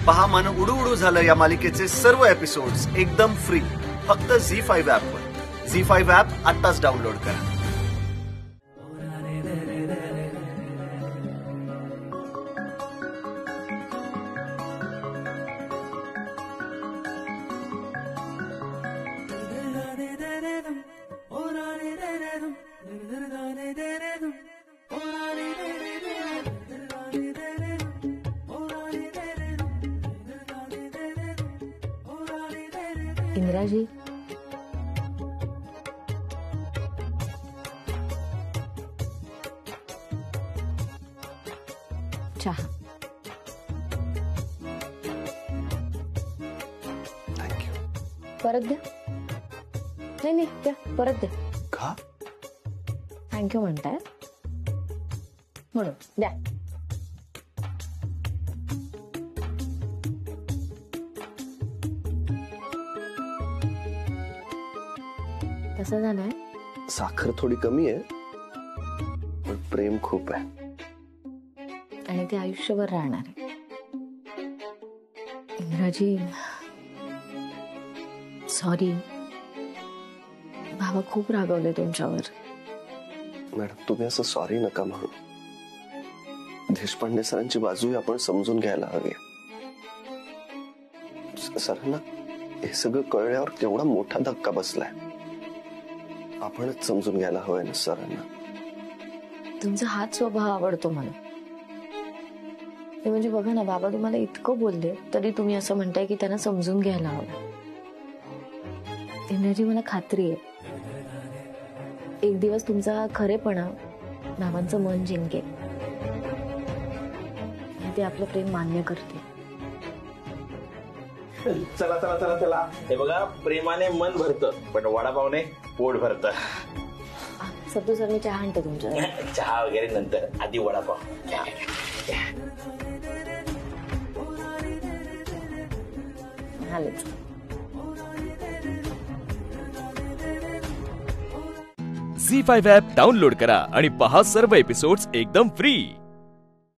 पहा मन उडू उडू झालं या मालिकेचे सर्व एपिसोड्स एकदम फ्री फक्त झी5 ॲपवर। झी5 ॲप आत्ताच डाउनलोड करा। इंदिराजी, चहा। थँक्यू। परत द्या। नाही द्या, परत द्या। का? थँक्यू म्हणताय म्हणून द्या। कसं झालंय? साखर थोडी कमी आहे पण प्रेम खूप आहे आणि ते आयुष्यभर राहणार आहे। इंदिराजी, सॉरी, बाबा खूप रागवले तुमच्यावर। मॅडम, तुम्ही असं सॉरी नका म्हणू। देशपांडे सरांची बाजूही आपण समजून घ्यायला हवी। सरांना हे सगळं कळल्यावर केवढा मोठा धक्का बसलाय, आपणच समजून घ्यायला हवंय ना सरांना। तुमचा हाच स्वभाव आवडतो मला। म्हणजे बघा ना, बाबा तुम्हाला इतकं बोलले तरी तुम्ही असं म्हणताय की त्यांना समजून घ्यायला हवं। इंदिराजी, मला खात्री आहे एक दिवस तुमचा खरेपणा बाबांचं मन जिंकेल, ते आपलं प्रेम मान्य करते। चला चला चला चला, हे बघा, प्रेमाने मन भरतं पण वडापावने पोट भरतं। सत्तू सर, मी चहा आणते तुमच्या। चहा वगैरे नंतर, आधी वडापाव। आलेच। झी5 ॲप डाउनलोड करा आणि पहा सर्व एपिसोड्स एकदम फ्री।